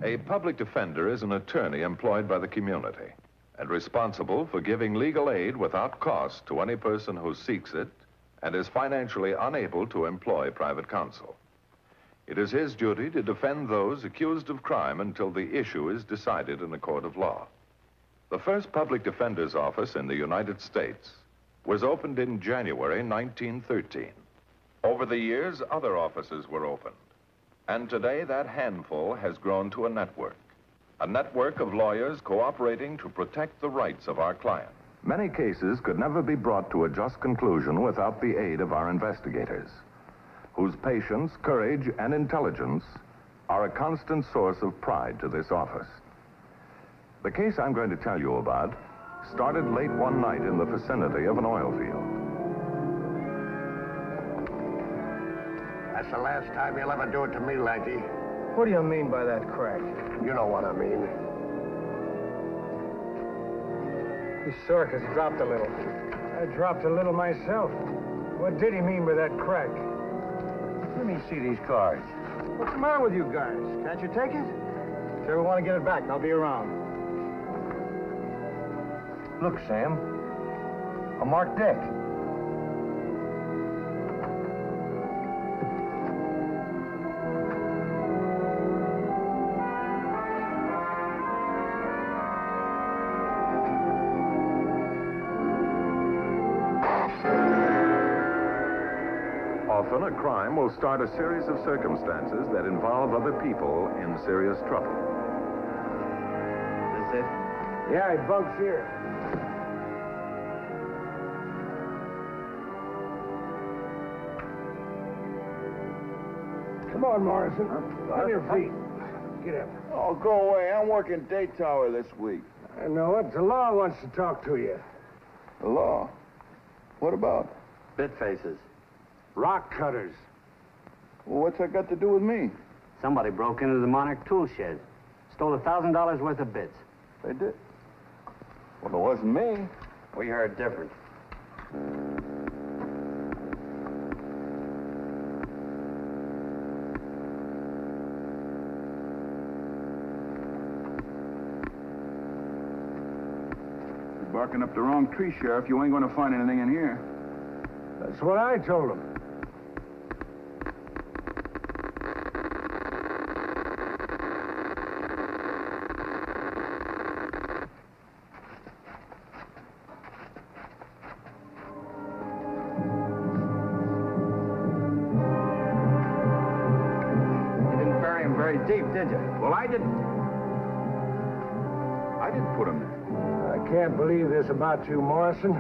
A public defender is an attorney employed by the community and responsible for giving legal aid without cost to any person who seeks it and is financially unable to employ private counsel. It is his duty to defend those accused of crime until the issue is decided in a court of law. The first public defender's office in the United States was opened in January 1913. Over the years, other offices were opened. And today, that handful has grown to a network of lawyers cooperating to protect the rights of our clients. Many cases could never be brought to a just conclusion without the aid of our investigators, whose patience, courage, and intelligence are a constant source of pride to this office. The case I'm going to tell you about started late one night in the vicinity of an oil field. That's the last time you'll ever do it to me, Lanky. What do you mean by that crack? You know what I mean. His circus dropped a little. I dropped a little myself. What did he mean by that crack? Let me see these cards. What's the matter with you guys? Can't you take it? If you ever want to get it back, I'll be around. Look, Sam. A marked deck. Often, a crime will start a series of circumstances that involve other people in serious trouble. That's it? Yeah, he bunks here. Come on, Morrison. On your feet. Get up. Oh, go away. I'm working day tower this week. I know it. The law wants to talk to you. The law? What about? Bit faces. Rock cutters. Well, what's that got to do with me? Somebody broke into the Monarch tool shed. Stole $1,000 worth of bits. They did. Well, it wasn't me. We heard different. You're barking up the wrong tree, Sheriff. You ain't going to find anything in here. That's what I told him. You didn't bury him very deep, did you? Well, I didn't put him there. I can't believe this about you, Morrison.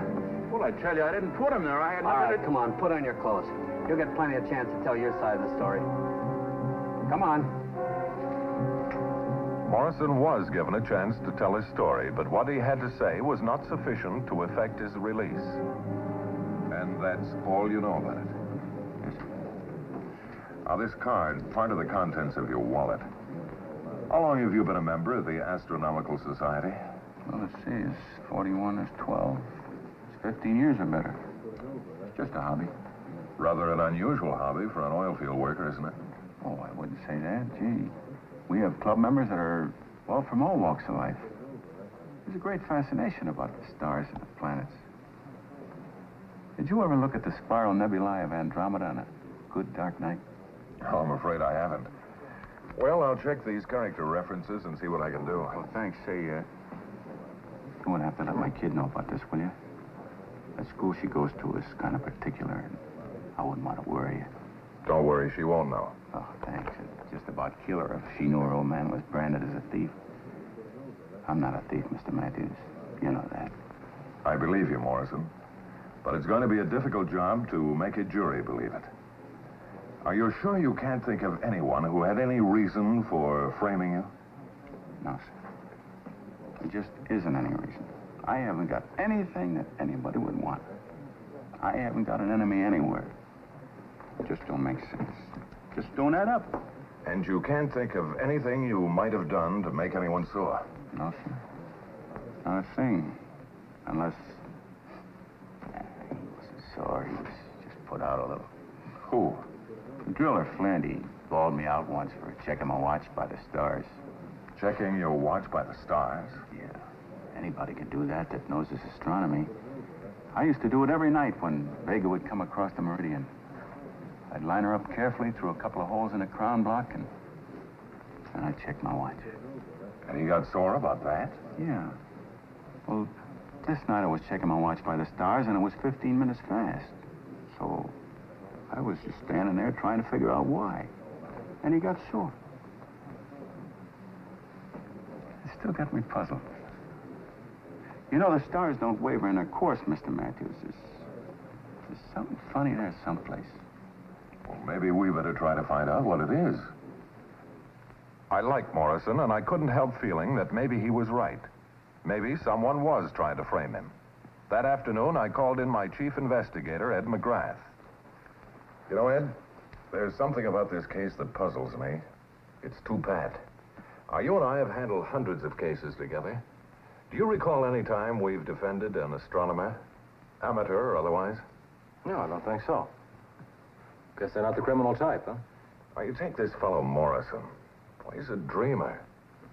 Well, I tell you, I didn't put him there. I had All nothing right, to... come on, put on your clothes. You'll get plenty of chance to tell your side of the story. Come on. Morrison was given a chance to tell his story, but what he had to say was not sufficient to effect his release. And that's all you know about it. Now, this card, part of the contents of your wallet. How long have you been a member of the Astronomical Society? Well, let's see. It's 41, it's 12. It's 15 years or better. It's just a hobby. Rather an unusual hobby for an oil field worker, isn't it? Oh, I wouldn't say that. Gee, we have club members that are, well, from all walks of life. There's a great fascination about the stars and the planets. Did you ever look at the spiral nebulae of Andromeda on a good dark night? Oh, I'm afraid I haven't. Well, I'll check these character references and see what I can do. Well, thanks. Say, you won't have to let my kid know about this, will you? That school she goes to is kind of particular, and I wouldn't want to worry you. Don't worry, she won't know. Oh, thanks. It'd just about kill her if she knew her old man was branded as a thief. I'm not a thief, Mr. Matthews. You know that. I believe you, Morrison. But it's going to be a difficult job to make a jury believe it. Are you sure you can't think of anyone who had any reason for framing you? No, sir. There just isn't any reason. I haven't got anything that anybody would want. I haven't got an enemy anywhere. It just don't make sense. Just don't add up. And you can't think of anything you might have done to make anyone sore? No, sir. Not a thing. Unless... he wasn't sore. He was just put out a little. Who? The driller, Flint, he bawled me out once for checking my watch by the stars. Checking your watch by the stars? Yeah. Anybody can do that that knows his astronomy. I used to do it every night when Vega would come across the meridian. I'd line her up carefully through a couple of holes in a crown block, and then I'd check my watch. And he got sore about that? Yeah. Well, this night I was checking my watch by the stars, and it was 15 minutes fast. So I was just standing there trying to figure out why. And he got sore. It still got me puzzled. You know, the stars don't waver in their course, Mr. Matthews. There's something funny there someplace. Well, maybe we better try to find out what it is. I like Morrison, and I couldn't help feeling that maybe he was right. Maybe someone was trying to frame him. That afternoon, I called in my chief investigator, Ed McGrath. You know, Ed, there's something about this case that puzzles me. It's too pat. You and I have handled hundreds of cases together. Do you recall any time we've defended an astronomer, amateur or otherwise? No, I don't think so. Guess they're not the criminal type, huh? Now, you take this fellow Morrison. Well, he's a dreamer.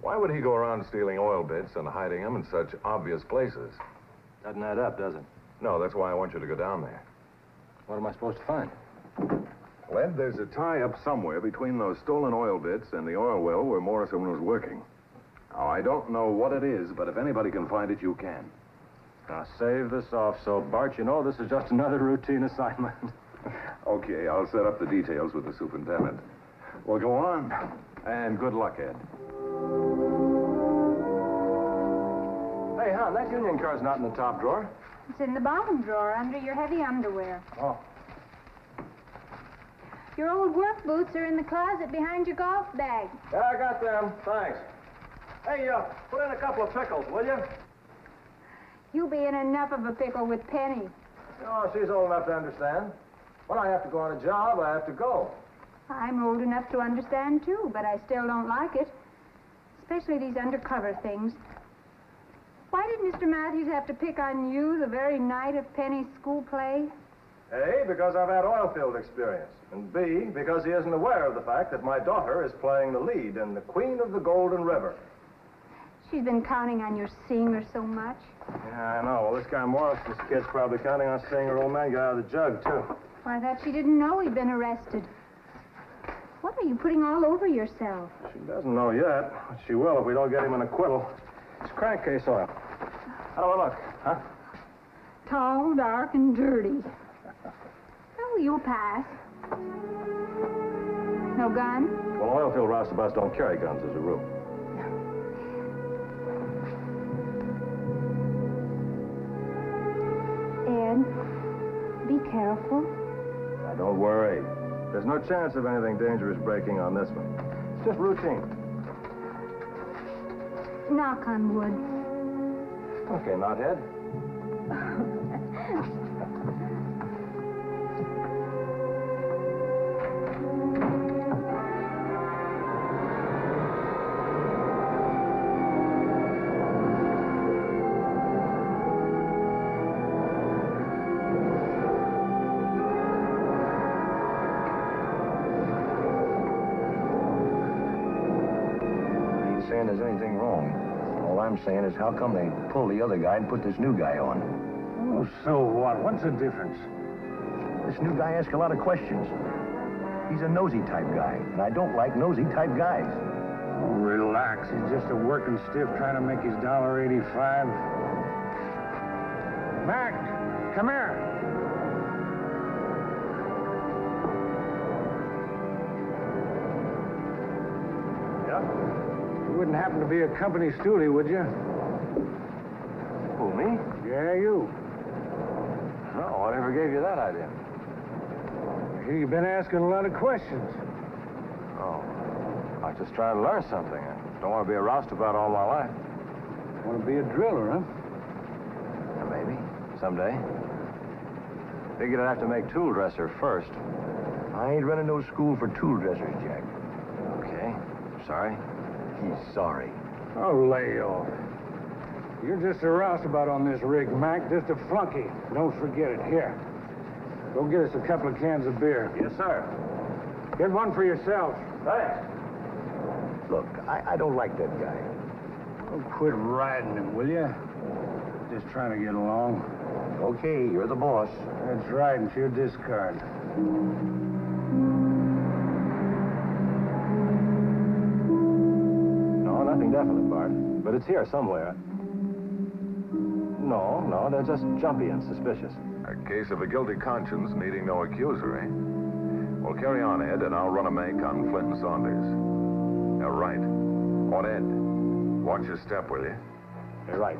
Why would he go around stealing oil bits and hiding them in such obvious places? Doesn't add up, does it? No, that's why I want you to go down there. What am I supposed to find? Well, Ed, there's a tie-up somewhere between those stolen oil bits and the oil well where Morrison was working. Now, I don't know what it is, but if anybody can find it, you can. Now, save this off, so, Bart, you know this is just another routine assignment. Okay, I'll set up the details with the superintendent. Well, go on. And good luck, Ed. Hey, hon, that union card's not in the top drawer. It's in the bottom drawer under your heavy underwear. Oh. Your old work boots are in the closet behind your golf bag. Yeah, I got them. Thanks. Hey, put in a couple of pickles, will you? You'll be in enough of a pickle with Penny. Oh, she's old enough to understand. When I have to go on a job, I have to go. I'm old enough to understand, too, but I still don't like it. Especially these undercover things. Why did Mr. Matthews have to pick on you the very night of Penny's school play? A, because I've had oil field experience. And B, because he isn't aware of the fact that my daughter is playing the lead in The Queen of the Golden River. She's been counting on your seeing her so much. Yeah, I know. Well, this guy Morrison's kid's probably counting on seeing her old man get out of the jug, too. Why, I thought she didn't know he'd been arrested. What are you putting all over yourself? She doesn't know yet, but she will if we don't get him an acquittal. It's crankcase oil. How do I look, huh? Tall, dark, and dirty. Oh, you'll pass. No gun? Well, oil field roustabouts don't carry guns as a rule. Ed, be careful. Now, don't worry. There's no chance of anything dangerous breaking on this one. It's just routine. Knock on wood. Okay, knothead. There's anything wrong. All I'm saying is how come they pulled the other guy and put this new guy on? Oh, so what? What's the difference? This new guy asks a lot of questions. He's a nosy type guy, and I don't like nosy type guys. Oh, relax. He's just a working stiff trying to make his $1.85. Mac, come here. You wouldn't happen to be a company stoolie, would you? Who, me? Yeah, you. No, whatever gave you that idea? I hear you've been asking a lot of questions. Oh, I was just trying to learn something. I don't want to be a roustabout all my life. Want to be a driller, huh? Yeah, maybe. Someday. Figured I'd have to make tool dresser first. I ain't running no school for tool dressers, Jack. Okay. Sorry. He's sorry. Oh, lay off. You're just a roustabout on this rig, Mac. Just a flunky. Don't forget it. Here. Go get us a couple of cans of beer. Yes, sir. Get one for yourself. Thanks. Look, I don't like that guy. Oh, quit riding him, will you? Just trying to get along. Okay, you're the boss. That's right, it's your discard. No, nothing definite, Bart. But it's here somewhere. No, they're just jumpy and suspicious. A case of a guilty conscience needing no accuser, eh? Well, carry on, Ed, and I'll run a make on Flint and Saunders. Now, right. On Ed. Watch your step, will you? You're right.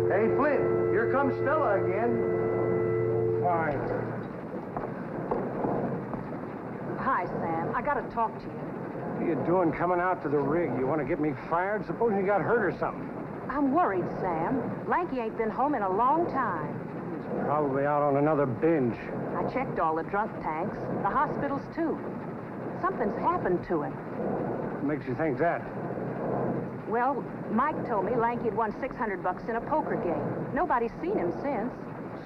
Hey, Flint, here comes Stella again. Fine. Hi, Sam. I gotta talk to you. What are you doing coming out to the rig? You want to get me fired? Suppose you got hurt or something. I'm worried, Sam. Lanky ain't been home in a long time. He's probably out on another binge. I checked all the drunk tanks, the hospitals, too. Something's happened to him. What makes you think that? Well, Mike told me Lanky had won $600 in a poker game. Nobody's seen him since.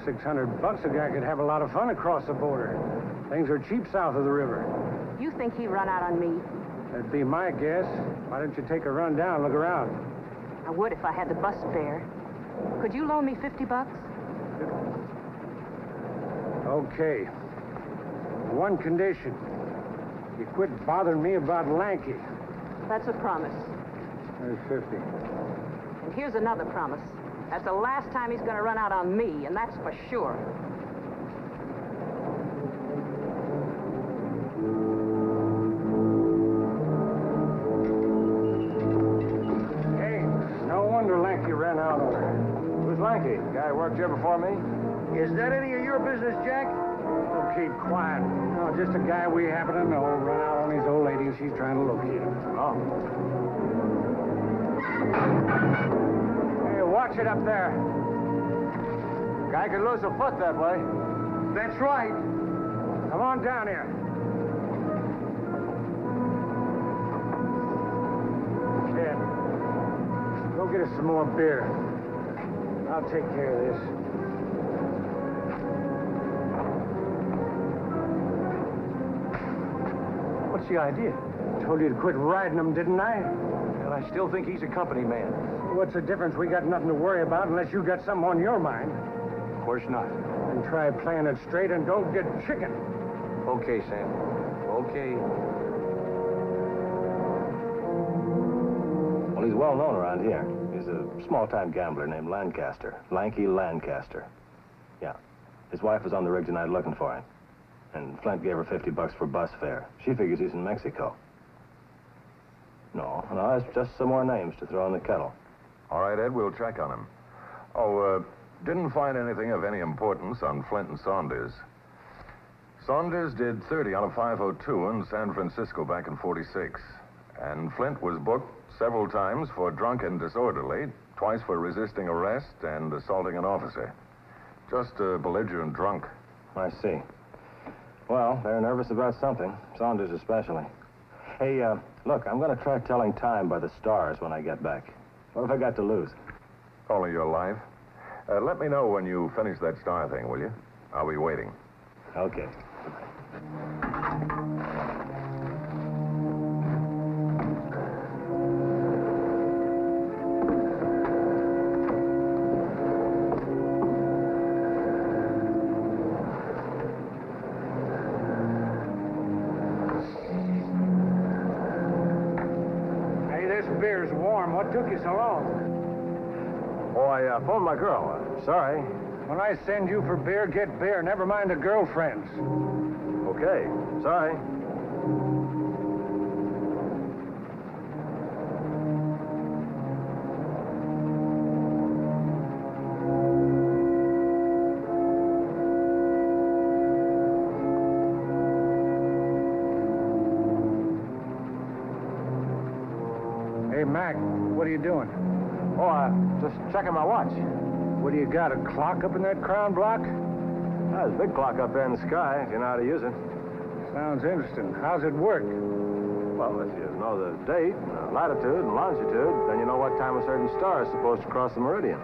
$600, a guy could have a lot of fun across the border. Things are cheap south of the river. You think he run out on me? That'd be my guess. Why don't you take a run down and look around? I would if I had the bus fare. Could you loan me $50? Okay. One condition. You quit bothering me about Lanky. That's a promise. There's 50. And here's another promise. That's the last time he's gonna run out on me, and that's for sure. Hey, no wonder Lanky ran out on her. Who's Lanky? Guy who worked here before me? Is that any of your business, Jack? Oh, keep quiet. No, just a guy we happen to know run out on his old lady and she's trying to locate him. Oh. Hey, watch it up there. Guy could lose a foot that way. That's right. Come on down here. Ed, go get us some more beer. I'll take care of this. What's the idea? Told you to quit riding him, didn't I? Well, I still think he's a company man. What's the difference? We got nothing to worry about unless you got something on your mind. Of course not. Then try playing it straight and don't get chicken. Okay, Sam. Okay. Well, he's well known around here. He's a small-time gambler named Lancaster. Lanky Lancaster. Yeah. His wife was on the rig tonight looking for him. And Flint gave her $50 for bus fare. She figures he's in Mexico. No, it's just some more names to throw in the kettle. All right, Ed, we'll check on him. Oh, didn't find anything of any importance on Flint and Saunders. Saunders did 30 out of 502 in San Francisco back in '46. And Flint was booked several times for drunk and disorderly, twice for resisting arrest and assaulting an officer. Just a belligerent drunk. I see. Well, they're nervous about something, Saunders especially. Hey, look, I'm going to try telling time by the stars when I get back. What have I got to lose? Only your life. Let me know when you finish that star thing, will you? I'll be waiting. Okay. Beer's warm. What took you so long? Oh, I phoned my girl. Sorry. When I send you for beer, get beer. Never mind the girlfriends. Okay. Sorry. Hey, Mac, what are you doing? Oh, just checking my watch. What do you got, a clock up in that crown block? There's a big clock up there in the sky, if you know how to use it. Sounds interesting. How's it work? Well, if you know the date, and the latitude, and longitude, then you know what time a certain star is supposed to cross the meridian.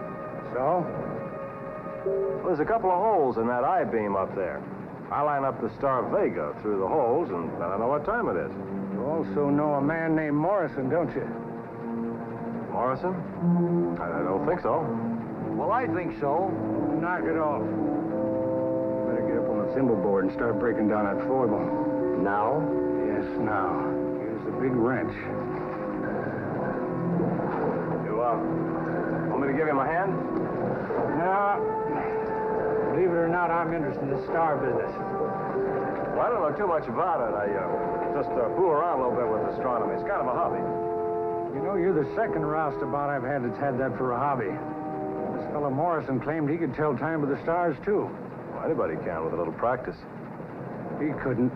So? Well, there's a couple of holes in that I-beam up there. I line up the star Vega through the holes, and then I know what time it is. You also know a man named Morrison, don't you? Morrison? I don't think so. Well, I think so. Knock it off. Better get up on the thimble board and start breaking down that foible. Now? Yes, now. Here's the big wrench. You, want me to give you my hand? Now, believe it or not, I'm interested in the star business. Well, I don't know too much about it. I just fool around a little bit with astronomy. It's kind of a hobby. You know, you're the second roustabout I've had that's had that for a hobby. This fellow Morrison claimed he could tell time with the stars, too. Well, anybody can with a little practice. He couldn't.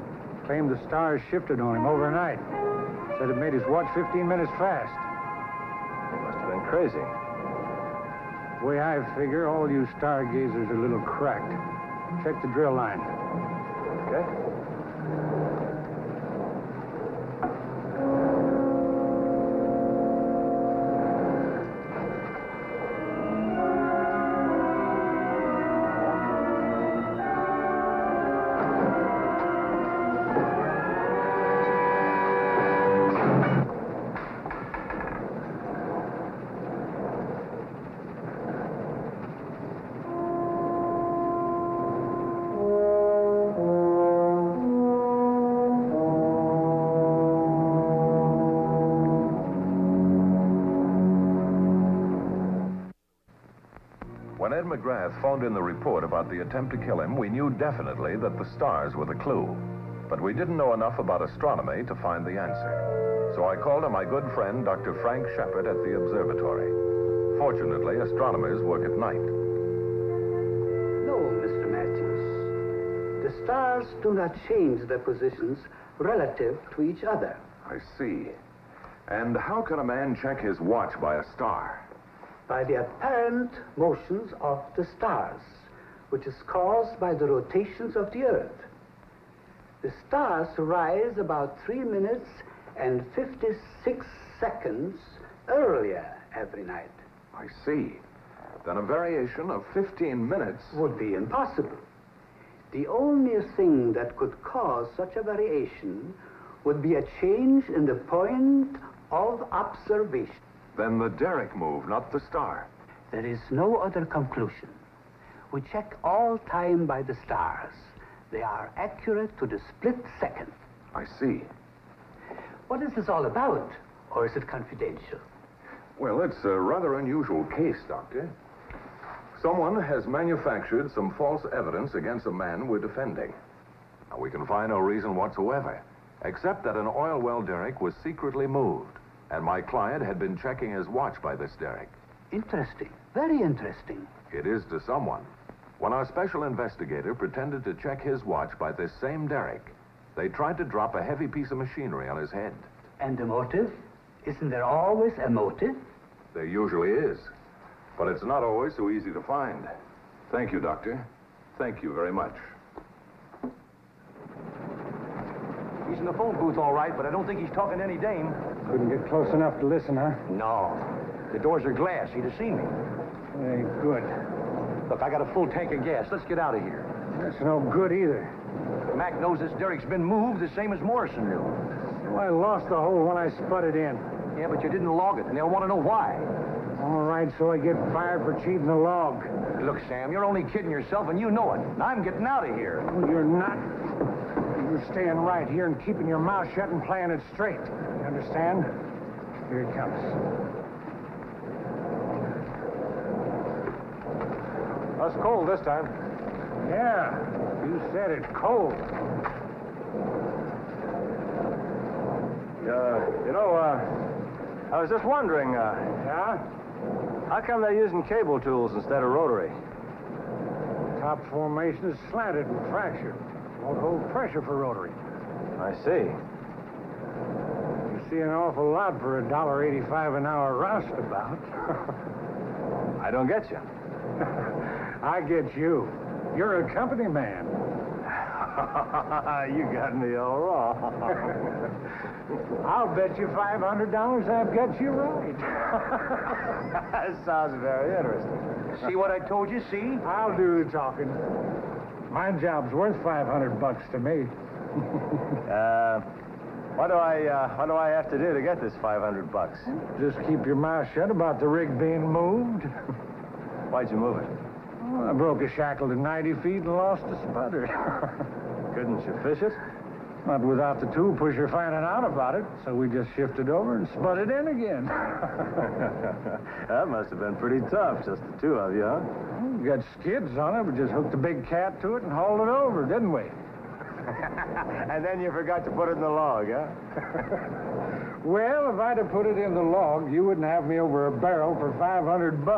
Claimed the stars shifted on him overnight. Said it made his watch 15 minutes fast. He must have been crazy. The way I figure, all you stargazers are a little cracked. Check the drill line. Okay? When Ed McGrath phoned in the report about the attempt to kill him, we knew definitely that the stars were the clue. But we didn't know enough about astronomy to find the answer. So I called on my good friend, Dr. Frank Shepard, at the observatory. Fortunately, astronomers work at night. No, Mr. Matthews. The stars do not change their positions relative to each other. I see. And how can a man check his watch by a star? By the apparent motions of the stars, which is caused by the rotations of the Earth. The stars rise about 3 minutes and 56 seconds earlier every night. I see. Then a variation of 15 minutes would be impossible. The only thing that could cause such a variation would be a change in the point of observation. Then the derrick move, not the star. There is no other conclusion. We check all time by the stars. They are accurate to the split second. I see. What is this all about? Or is it confidential? Well, it's a rather unusual case, Doctor. Someone has manufactured some false evidence against the man we're defending. Now, we can find no reason whatsoever, except that an oil well derrick was secretly moved, and my client had been checking his watch by this derrick. Interesting. Very interesting. It is to someone. When our special investigator pretended to check his watch by this same derrick, they tried to drop a heavy piece of machinery on his head. And the motive? Isn't there always a motive? There usually is. But it's not always so easy to find. Thank you, Doctor. Thank you very much. He's in the phone booth all right, but I don't think he's talking to any dame. Couldn't get close enough to listen, huh? No. The doors are glass. He'd have seen me. Hey, good. Look, I got a full tank of gas. Let's get out of here. That's no good either. Mac knows this derrick's been moved the same as Morrison knew. Well, I lost the hole when I sputted in. Yeah, but you didn't log it, and they'll want to know why. All right, so I get fired for cheating the log. Look, Sam, you're only kidding yourself, and you know it. And I'm getting out of here. Well, you're not. You're staying right here and keeping your mouth shut and playing it straight. You understand? Here it comes. That's cold this time. Yeah, you said it, cold. I was just wondering, Yeah? how come they're using cable tools instead of rotary? Top formation is slanted and fractured. Won't hold pressure for rotary. I see. You see an awful lot for $1.85 an hour roustabout. I don't get you. I get you. You're a company man. You got me all wrong. I'll bet you $500 I've got you right. That sounds very interesting. See what I told you, see? I'll do the talking. My job's worth $500 to me. What do I have to do to get this $500? Just keep your mouth shut about the rig being moved. Why'd you move it? Well, I broke a shackle to 90 feet and lost a spudder. Couldn't you fish it? Not without the tool pusher finding out about it, so we just shifted over and spud it in again. That must have been pretty tough, just the two of you, huh? We got skids on it. We just hooked a big cat to it and hauled it over, didn't we? And then you forgot to put it in the log, huh? Well, if I'd have put it in the log, you wouldn't have me over a barrel for $500.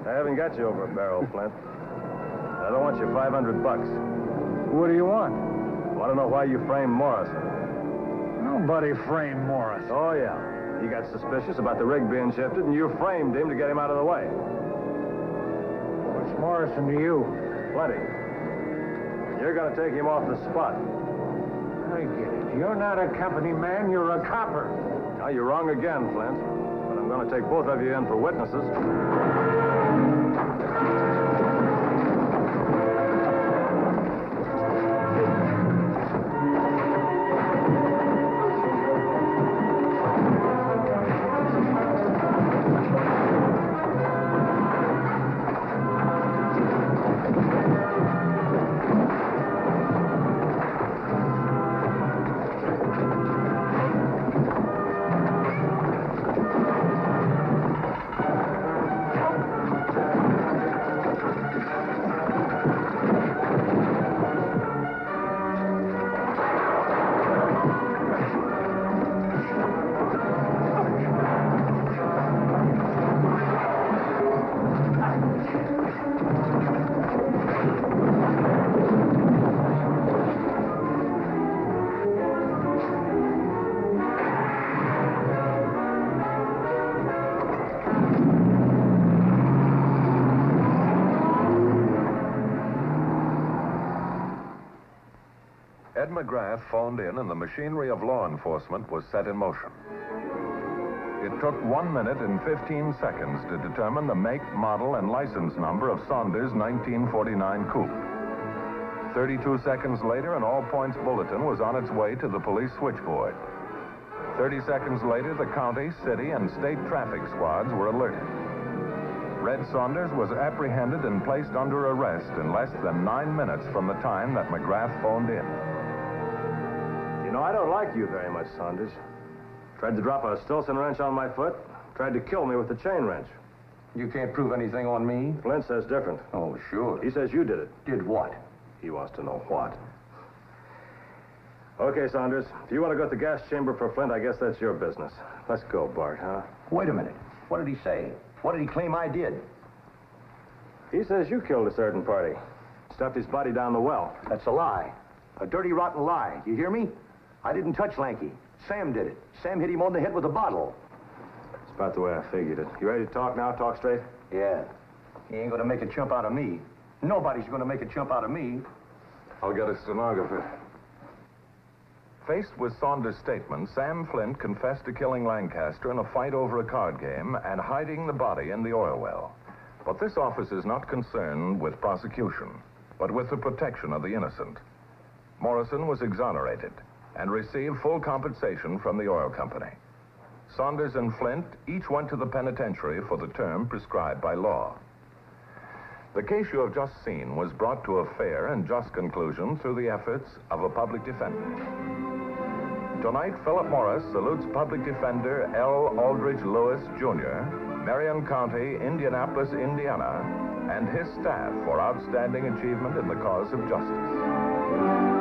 I haven't got you over a barrel, Flint. I don't want your $500. What do you want? I want to know why you framed Morrison. Nobody framed Morris. Oh, yeah. He got suspicious about the rig being shifted, and you framed him to get him out of the way. What's Morrison to you? Plenty. You're going to take him off the spot. I get it. You're not a company man, you're a copper. Now, you're wrong again, Flint. But I'm going to take both of you in for witnesses. Ed McGrath phoned in and the machinery of law enforcement was set in motion. It took 1 minute and 15 seconds to determine the make, model, and license number of Saunders' 1949 coupe. 32 seconds later, an all-points bulletin was on its way to the police switchboard. 30 seconds later, the county, city, and state traffic squads were alerted. Red Saunders was apprehended and placed under arrest in less than 9 minutes from the time that McGrath phoned in. You know, I don't like you very much, Saunders. Tried to drop a Stilson wrench on my foot. Tried to kill me with the chain wrench. You can't prove anything on me? Flint says different. Oh, sure. He says you did it. Did what? He wants to know what. Okay, Saunders. If you want to go to the gas chamber for Flint, I guess that's your business. Let's go, Bart, huh? Wait a minute. What did he say? What did he claim I did? He says you killed a certain party. Stuffed his body down the well. That's a lie. A dirty, rotten lie. You hear me? I didn't touch Lanky. Sam did it. Sam hit him on the head with a bottle. It's about the way I figured it. You ready to talk now? Talk straight? Yeah. He ain't gonna make a chump out of me. Nobody's gonna make a chump out of me. I'll get a stenographer. Faced with Saunders' statement, Sam Flint confessed to killing Lancaster in a fight over a card game and hiding the body in the oil well. But this office is not concerned with prosecution, but with the protection of the innocent. Morrison was exonerated and received full compensation from the oil company. Saunders and Flint each went to the penitentiary for the term prescribed by law. The case you have just seen was brought to a fair and just conclusion through the efforts of a public defender. Tonight, Philip Morris salutes Public Defender L. Aldrich Lewis, Jr., Marion County, Indianapolis, Indiana, and his staff for outstanding achievement in the cause of justice.